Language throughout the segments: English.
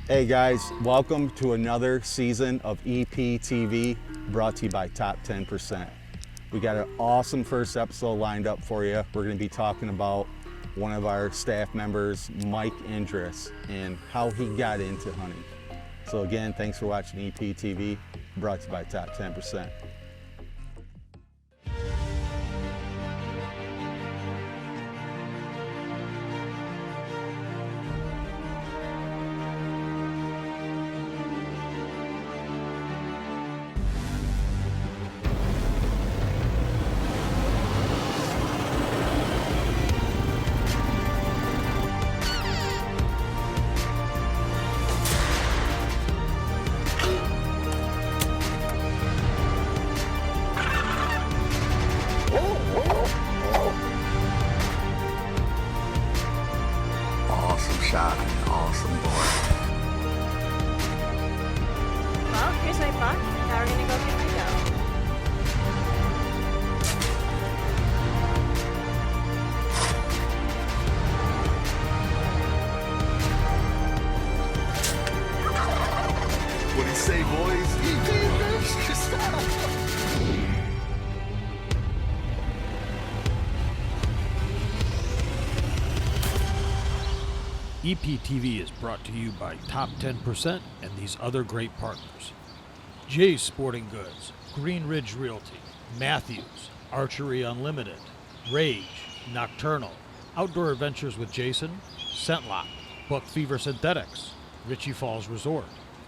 Hey guys, welcome to another season of EPTV brought to you by Top 10%. We got an awesome first episode lined up for you. We're going to be talking about one of our staff members, Mike Endres, and how he got into hunting. So again, thanks for watching EPTV brought to you by Top 10%. Awesome shot, awesome boy. Well, here's my buck. Now we're gonna go get Ringo. What do you say, boys? EPTV is brought to you by Top 10% and these other great partners. Jay's Sporting Goods, Green Ridge Realty, Matthews, Archery Unlimited, Rage, Nocturnal, Outdoor Adventures with Jason, Scentlock, Buck Fever Synthetics, Ritchie Falls Resort,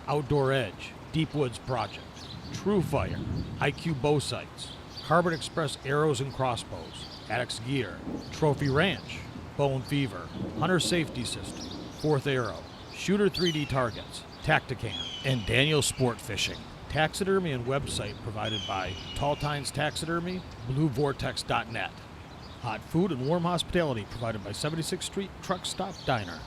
Outdoor Edge, Deep Woods Project, True Fire, IQ Bow Sights, Carbon Express Arrows and Crossbows, Addicts Gear, Trophy Ranch, Bone Fever, Hunter Safety System, Fourth Arrow, Shooter 3D Targets, Tacticam, and Daniel Sport Fishing. Taxidermy and website provided by Tall Tines Taxidermy, BlueVortex.net. Hot food and warm hospitality provided by 76th Street Truck Stop Diner.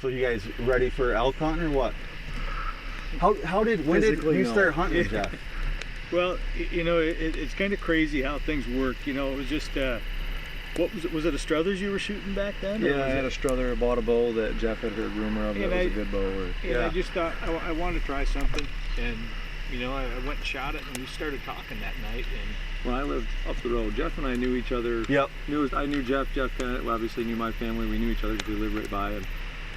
So you guys ready for elk hunting or what? When did Physically, you no. start hunting, Jeff? Well, it's kind of crazy how things work. It was just, what was it? Was it a Struthers you were shooting back then? Yeah, I had a Struther, bought a bow that Jeff had heard rumor of. That was a good bow. And I just thought I wanted to try something, and I went and shot it, and we started talking that night. And When I lived up the road, Jeff and I knew each other. Yep. I knew Jeff. Jeff kind of obviously knew my family. We knew each other because we lived right by. And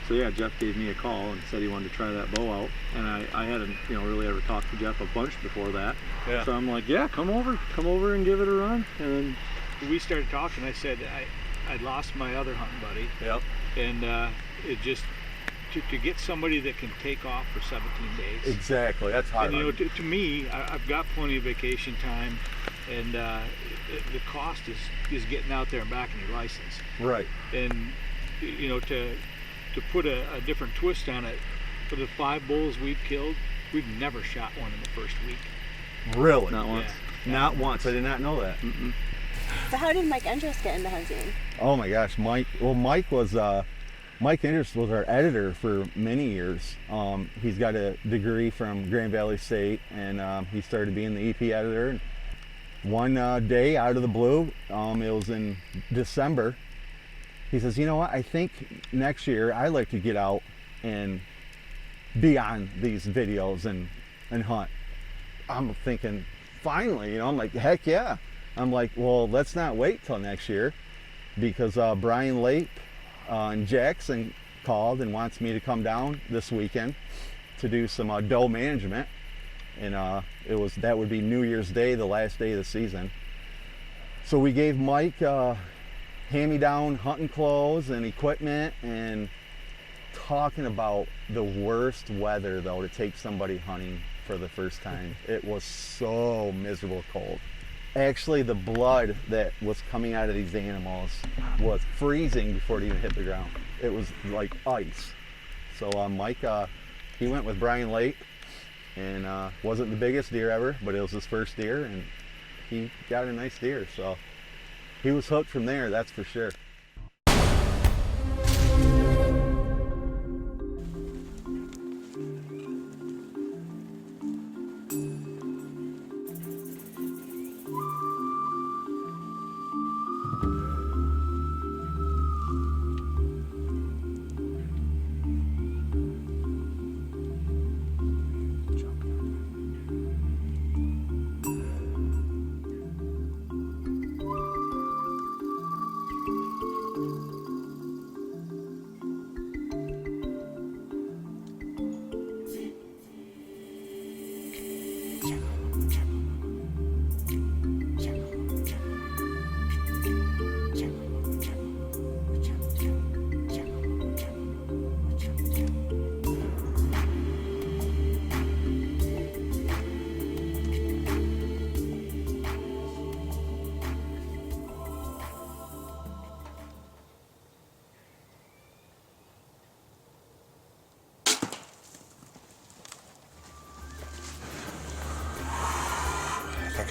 so yeah, Jeff gave me a call and said he wanted to try that bow out. And I hadn't really ever talked to Jeff a bunch before that. Yeah. So I'm like, yeah, come over and give it a run. And then we started talking. I said I'd lost my other hunting buddy. Yep. And it just to get somebody that can take off for 17 days. Exactly, that's hard. And to me, I've got plenty of vacation time, and the cost is getting out there and backing your license. Right. And to put a different twist on it, for the 5 bulls we've killed, we've never shot one in the first week. Really? not once. Yeah. Not once. I did not know that. Mm-mm. So how did Mike Endres get into hunting? Oh my gosh, Mike. Well, Mike Endres was our editor for many years. He's got a degree from Grand Valley State, and he started being the EP editor. And one day, out of the blue, it was in December, he says, you know what, I think next year I'd like to get out and be on these videos and hunt. I'm thinking, finally, I'm like, heck yeah. I'm like, well, let's not wait till next year, because Brian Lake and Jackson called and wants me to come down this weekend to do some doe management, and that would be New Year's Day, the last day of the season. So we gave Mike hand-me-down hunting clothes and equipment, and talking about the worst weather though to take somebody hunting for the first time. It was so miserable cold. Actually, the blood that was coming out of these animals was freezing before it even hit the ground. It was like ice. So Mike, he went with Brian Lake, and wasn't the biggest deer ever, but it was his first deer, and he got a nice deer. So he was hooked from there, that's for sure.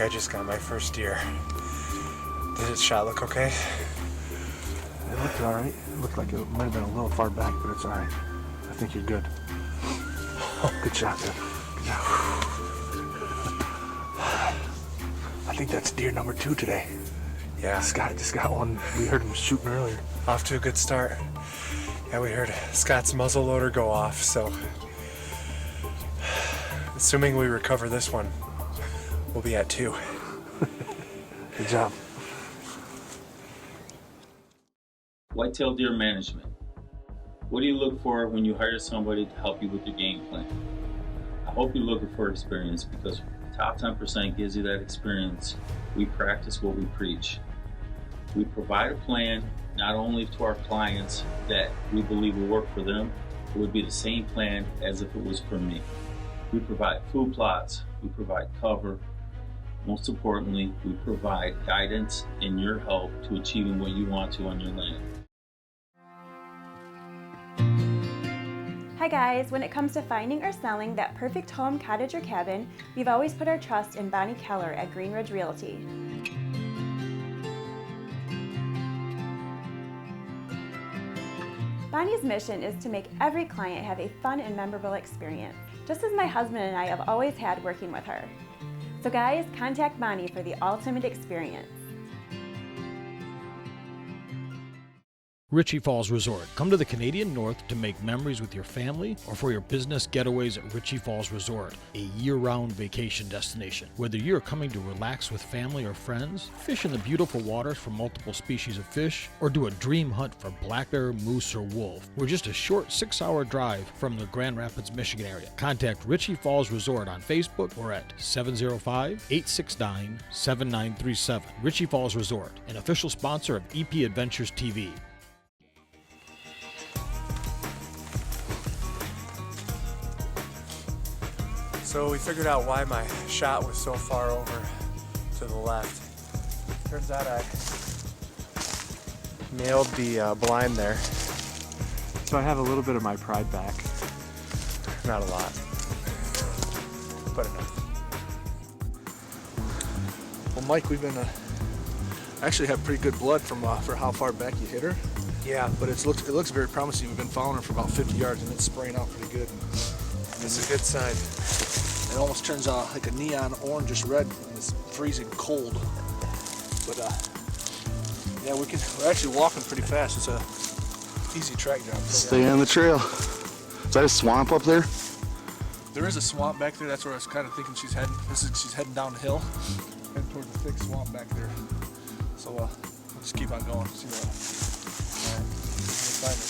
I just got my first deer. Did his shot look okay? It looked all right. It looked like it might have been a little far back, but it's all right. I think you're good. Good shot, man. Good job. I think that's deer number 2 today. Yeah. Scott just got one. We heard him shooting earlier. Off to a good start. Yeah, we heard Scott's muzzle loader go off, so assuming we recover this one, we'll be at 2. Good job. Whitetail deer management. What do you look for when you hire somebody to help you with your game plan? I hope you're looking for experience, because top 10% gives you that experience. We practice what we preach. We provide a plan not only to our clients that we believe will work for them, it would be the same plan as if it was for me. We provide food plots, we provide cover. Most importantly, we provide guidance and your help to achieving what you want to on your land. Hi guys, when it comes to finding or selling that perfect home, cottage, or cabin, we've always put our trust in Bonnie Keller at Green Ridge Realty. Bonnie's mission is to make every client have a fun and memorable experience, just as my husband and I have always had working with her. So guys, contact Bonnie for the ultimate experience. Ritchie Falls Resort. Come to the Canadian North to make memories with your family or for your business getaways at Ritchie Falls Resort, a year-round vacation destination. Whether you're coming to relax with family or friends, fish in the beautiful waters for multiple species of fish, or do a dream hunt for black bear, moose, or wolf, we're just a short 6-hour drive from the Grand Rapids, Michigan area. Contact Ritchie Falls Resort on Facebook or at 705-869-7937. Ritchie Falls Resort, an official sponsor of EP Adventures TV. So we figured out why my shot was so far over to the left. Turns out I nailed the blind there. So I have a little bit of my pride back. Not a lot, but enough. Well, Mike, we've been actually have pretty good blood from for how far back you hit her. Yeah, But it looks very promising. We've been following her for about 50 yards, and it's spraying out pretty good. it's a good sign. It almost turns out like a neon orangish red in this freezing cold. But yeah, we're actually walking pretty fast. It's a easy track job. Stay on the trail. Is that a swamp up there? There is a swamp back there. That's where I was kind of thinking she's heading. She's heading down the hill, heading towards the thick swamp back there. So we'll just keep on going. See what. All right. We'll find her.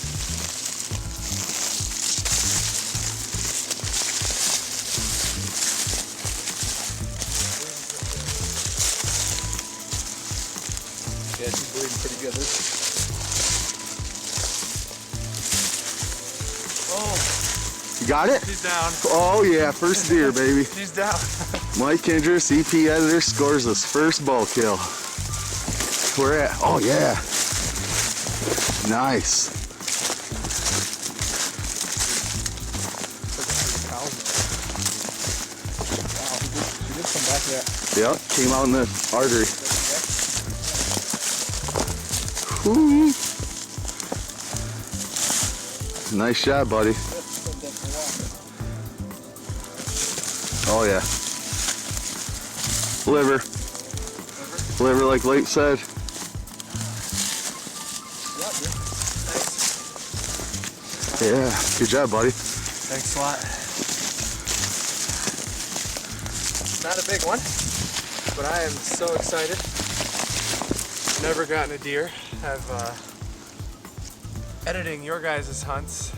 Yeah, she's breathing pretty good. Oh, You got it? she's down. Oh yeah, first deer, baby. She's down. Mike Endres, EP editor, scores his first bow kill. Where at? Oh yeah. Nice. Wow, she did come back there. Yep, came out in the artery. Whoo. Nice shot, buddy. Oh yeah. Liver. Liver, like Late said. Yeah, good job, buddy. Thanks a lot. Not a big one, but I am so excited. Never gotten a deer. I've editing your guys' hunts,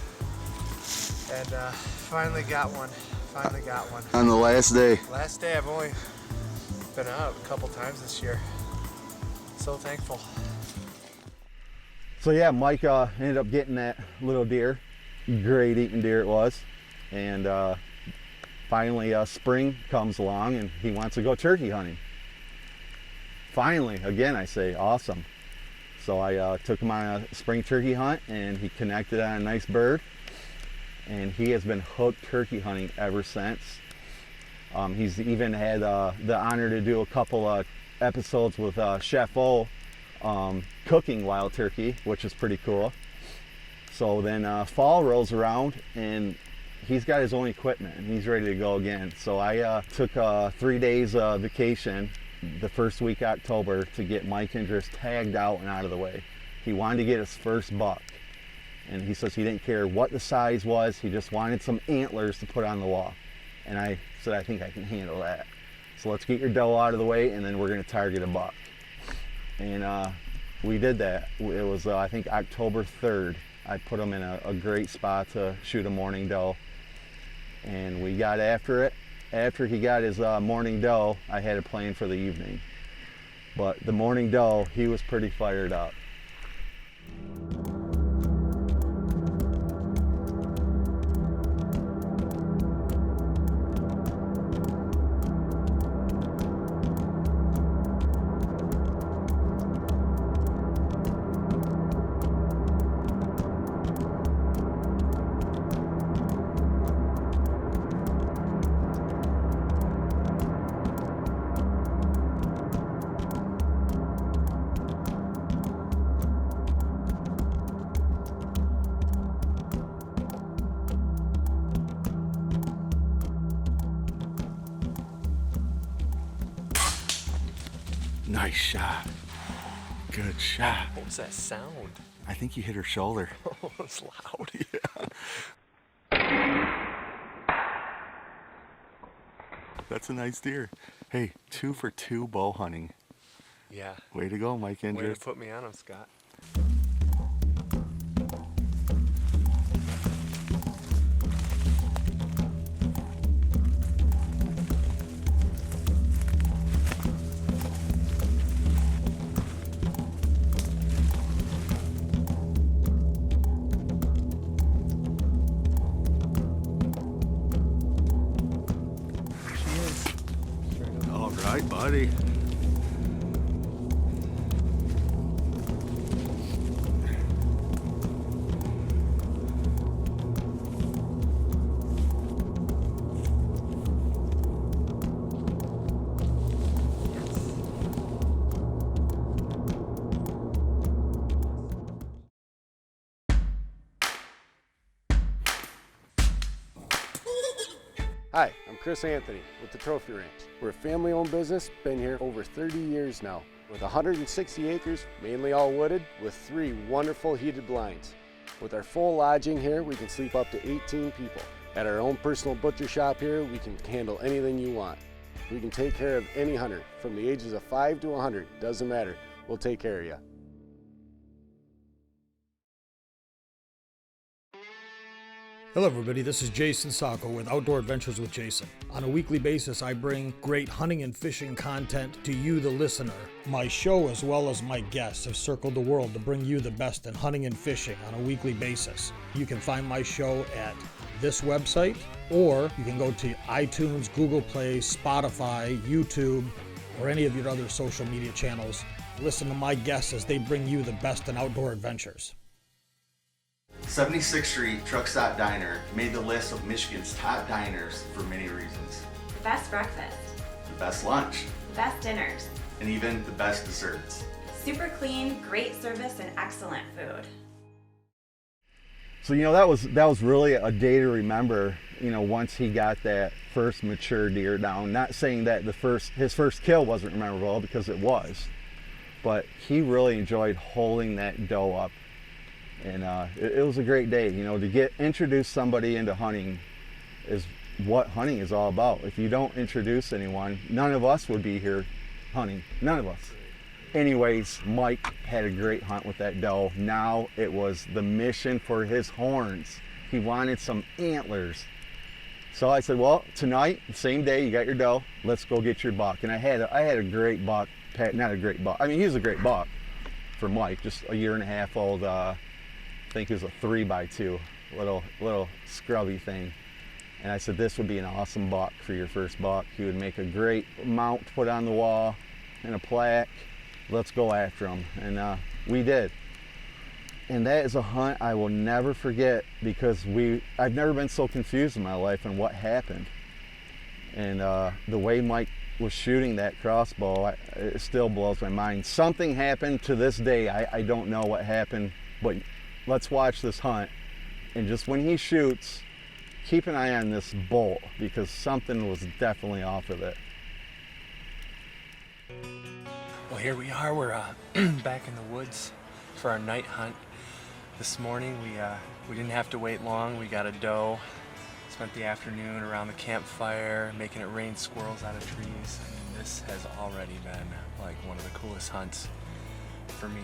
and finally got one. Finally got one. On the last day. Last day. I've only been out a couple times this year. So thankful. So yeah, Mike ended up getting that little deer. Great eating deer it was. And finally spring comes along and he wants to go turkey hunting. Finally, again I say, awesome. So I took him on a spring turkey hunt and he connected on a nice bird. And he has been hooked turkey hunting ever since. He's even had the honor to do a couple of episodes with Chef O, cooking wild turkey, which is pretty cool. So then fall rolls around and he's got his own equipment and he's ready to go again. So I took 3 days vacation the first week of October to get Mike Endres tagged out and out of the way. He wanted to get his first buck. And he says he didn't care what the size was, he just wanted some antlers to put on the wall. And I said, I think I can handle that. So let's get your doe out of the way and then we're gonna target a buck. And we did that. It was, I think, October 3rd. I put him in a great spot to shoot a morning doe. And we got after it. After he got his morning doe, I had a plan for the evening. But the morning doe, he was pretty fired up. Nice shot. Good shot. What was that sound? I think you hit her shoulder. Oh, it's loud. Yeah. That's a nice deer. Hey, 2 for 2 bow hunting. Yeah. Way to go, Mike Endres. Way to put me on him, Scott. All right, buddy. Hi, I'm Chris Anthony with the Trophy Ranch. We're a family-owned business, been here over 30 years now, with 160 acres, mainly all wooded, with 3 wonderful heated blinds. With our full lodging here, we can sleep up to 18 people. At our own personal butcher shop here, we can handle anything you want. We can take care of any hunter, from the ages of 5 to 100, doesn't matter, we'll take care of you. Hello everybody, this is Jason Sacco with Outdoor Adventures with Jason. On a weekly basis, I bring great hunting and fishing content to you, the listener. My show, as well as my guests, have circled the world to bring you the best in hunting and fishing on a weekly basis. You can find my show at this website, or you can go to iTunes, Google Play, Spotify, YouTube, or any of your other social media channels. Listen to my guests as they bring you the best in outdoor adventures. 76th Street Truck Stop Diner made the list of Michigan's top diners for many reasons. The best breakfast, The best lunch, the best dinners, and even the best desserts. super clean, great service, and excellent food. So that was really a day to remember. Once he got that first mature deer down. Not saying that his first kill wasn't memorable, because it was, but he really enjoyed holding that doe up. And it was a great day, to introduce somebody into hunting is what hunting is all about. If you don't introduce anyone, none of us would be here hunting, none of us. Anyways, Mike had a great hunt with that doe. Now it was the mission for his horns. He wanted some antlers. So I said, well, tonight, same day, you got your doe, let's go get your buck. And I had a great buck, not a great buck, I mean, he was a great buck for Mike, just a 1.5 year old, I think it was a 3x2, little scrubby thing. And I said, this would be an awesome buck for your first buck. He would make a great mount to put on the wall and a plaque. Let's go after him. And we did. And that is a hunt I will never forget, because I've never been so confused in my life on what happened. And the way Mike was shooting that crossbow, it still blows my mind. Something happened to this day. I don't know what happened, but let's watch this hunt. And just when he shoots, keep an eye on this bolt, because something was definitely off of it. Well, here we are. We're back in the woods for our night hunt. This morning we didn't have to wait long. We got a doe. Spent the afternoon around the campfire, making it rain squirrels out of trees. I mean, this has already been like one of the coolest hunts for me.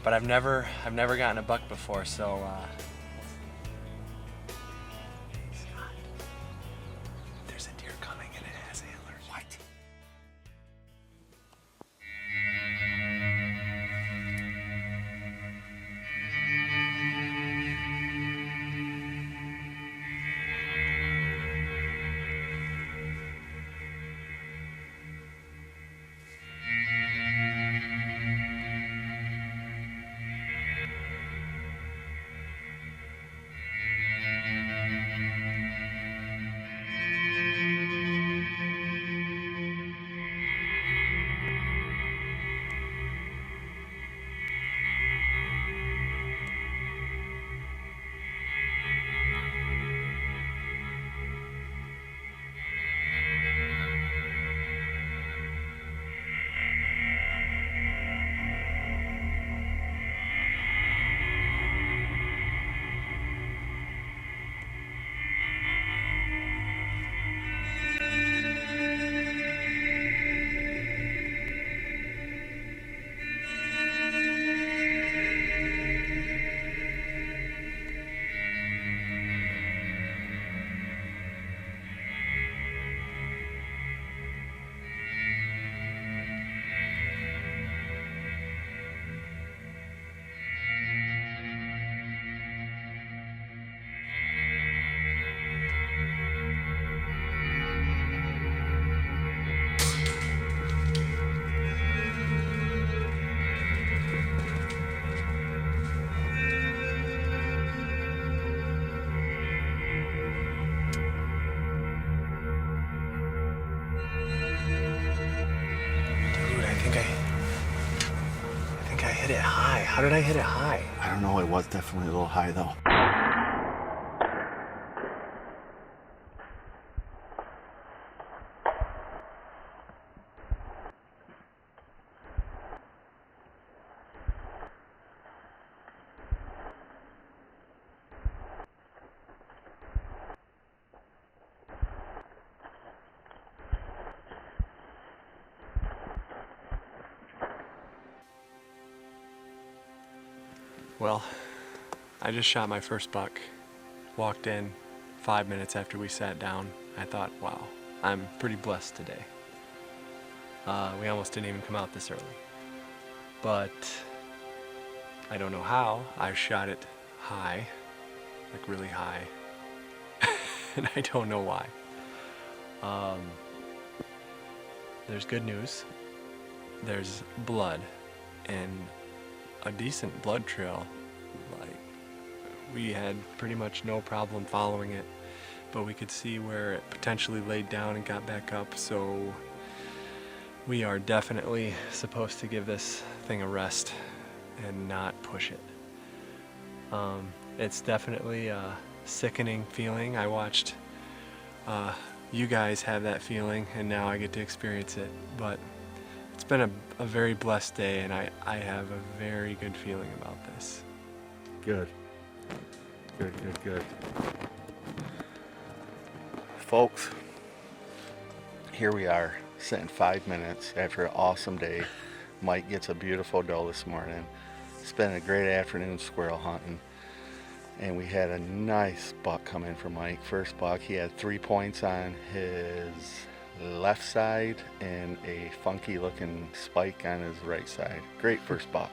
But I've never gotten a buck before, so there's a deer coming and it has antlers. What? Hit it high. How did I hit it high? I don't know, it was definitely a little high though. Well, I just shot my first buck. Walked in 5 minutes after we sat down. I thought, wow, I'm pretty blessed today. We almost didn't even come out this early. But I don't know how. I shot it high, like really high. And I don't know why. There's good news. There's blood and a decent blood trail. Like, we had pretty much no problem following it, but we could see where it potentially laid down and got back up, so we are definitely supposed to give this thing a rest and not push it. It's definitely a sickening feeling. I watched you guys have that feeling, and now I get to experience it, but it's been a very blessed day, and I have a very good feeling about this. Good. Good. Folks, here we are, sitting 5 minutes after an awesome day. Mike gets a beautiful doe this morning. Spent a great afternoon squirrel hunting. And we had a nice buck come in for Mike. First buck, he had 3 points on his left side and a funky looking spike on his right side. Great first buck.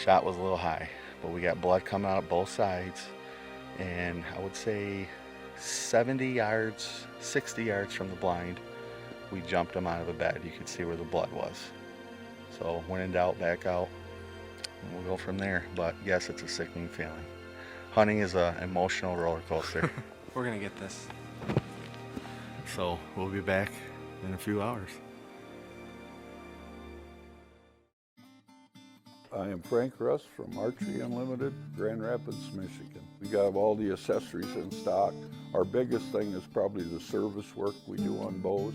Shot was a little high, but we got blood coming out both sides, and I would say 70 yards, 60 yards from the blind, we jumped him out of a bed. You could see where the blood was. So when in doubt, back out, and we'll go from there. But yes, it's a sickening feeling. Hunting is an emotional roller coaster. We're gonna get this. So we'll be back in a few hours. I am Frank Russ from Archery Unlimited, Grand Rapids, Michigan. We got all the accessories in stock. Our biggest thing is probably the service work we do on bows.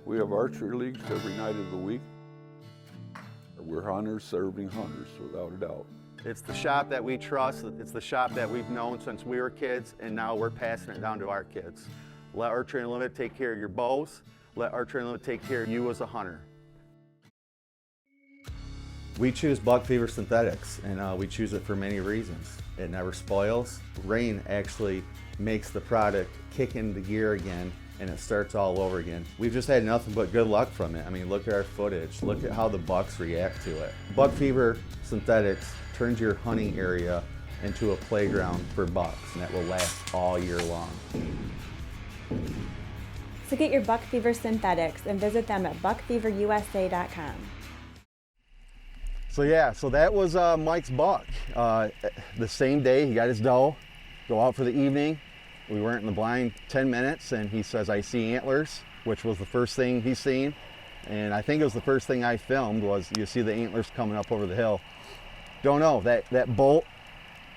We have archery leagues every night of the week. We're hunters serving hunters, without a doubt. It's the shop that we trust. It's the shop that we've known since we were kids, and now we're passing it down to our kids. Let Archery Unlimited take care of your bows. Let Archery Unlimited take care of you as a hunter. We choose Buck Fever Synthetics, and we choose it for many reasons. It never spoils. Rain actually makes the product kick into gear again, and it starts all over again. We've just had nothing but good luck from it. I mean, look at our footage. Look at how the bucks react to it. Buck Fever Synthetics turns your hunting area into a playground for bucks, and that will last all year long. So get your Buck Fever Synthetics and visit them at buckfeverusa.com. So that was Mike's buck. The same day he got his doe, go out for the evening. We weren't in the blind 10 minutes, and he says, I see antlers, which was the first thing he's seen. And I think it was the first thing I filmed was you see the antlers coming up over the hill. Don't know, that bolt,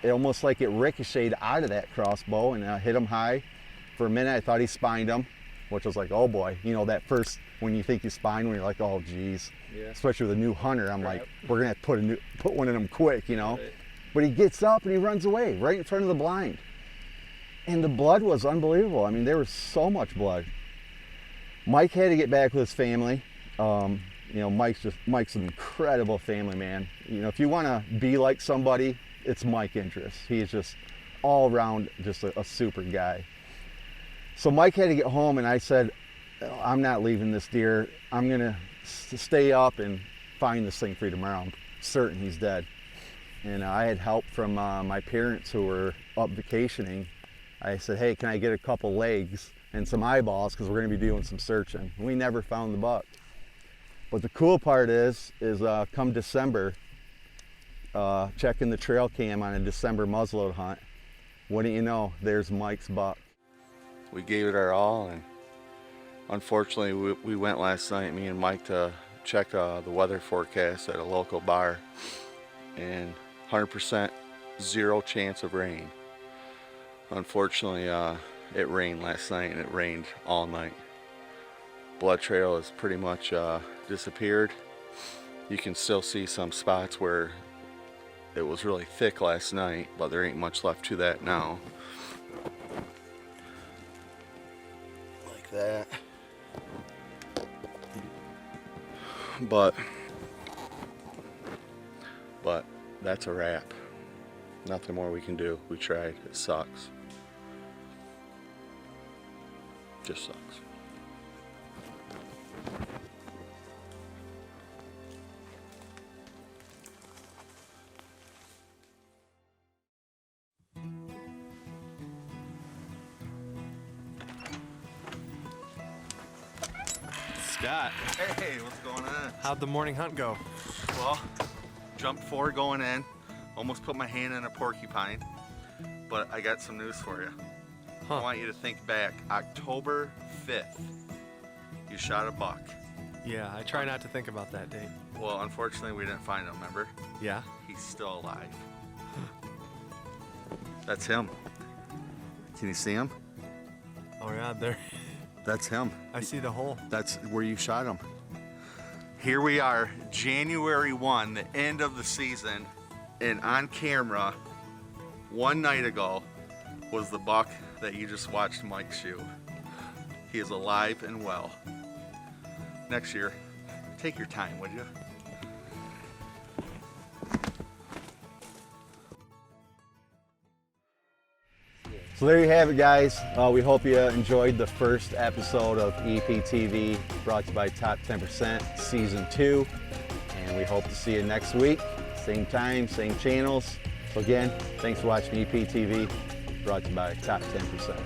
it almost like it ricocheted out of that crossbow and hit him high. For a minute I thought he spined him, which was like, oh boy. You know, that first, when you think you spine, when you're like, oh geez. Yeah. Especially with a new hunter, I'm like, we're gonna have to put one in him quick, you know. Right. But he gets up and he runs away right in front of the blind. And the blood was unbelievable. I mean, there was so much blood. Mike had to get back with his family. You know, Mike's an incredible family man. You know, if you want to be like somebody, it's Mike Endres. He's just all around just a super guy. So Mike had to get home, and I said, I'm not leaving this deer. I'm gonna stay up and find this thing for you tomorrow. I'm certain he's dead. And I had help from my parents who were up vacationing. I said, hey, can I get a couple legs and some eyeballs, because we're going to be doing some searching. We never found the buck. But the cool part is come December, checking the trail cam on a December muzzleload hunt, wouldn't you know, there's Mike's buck. We gave it our all, and unfortunately we went last night, me and Mike, to check the weather forecast at a local bar, and 100% zero chance of rain. Unfortunately, it rained last night, and it rained all night. Blood trail has pretty much disappeared. You can still see some spots where it was really thick last night, but there ain't much left to that now. Like that. But that's a wrap. Nothing more we can do. We tried. It sucks. Just sucks. Scott. Hey, what's going on? How'd the morning hunt go? Well, jumped 4 going in. Almost put my hand in a porcupine. But I got some news for you. I want you to think back. October 5th, you shot a buck. Yeah, I try not to think about that date. Well, unfortunately, we didn't find him, remember? Yeah? He's still alive. That's him. Can you see him? Oh yeah, there. That's him. I see the hole. That's where you shot him. Here we are, January 1, the end of the season, and on camera, one night ago, was the buck that you just watched Mike shoot. He is alive and well. Next year, take your time, would you? So there you have it, guys. We hope you enjoyed the first episode of EPTV, brought to you by Top 10% Season 2. And we hope to see you next week. Same time, same channels. So again, thanks for watching EPTV, brought to you by Top 10%.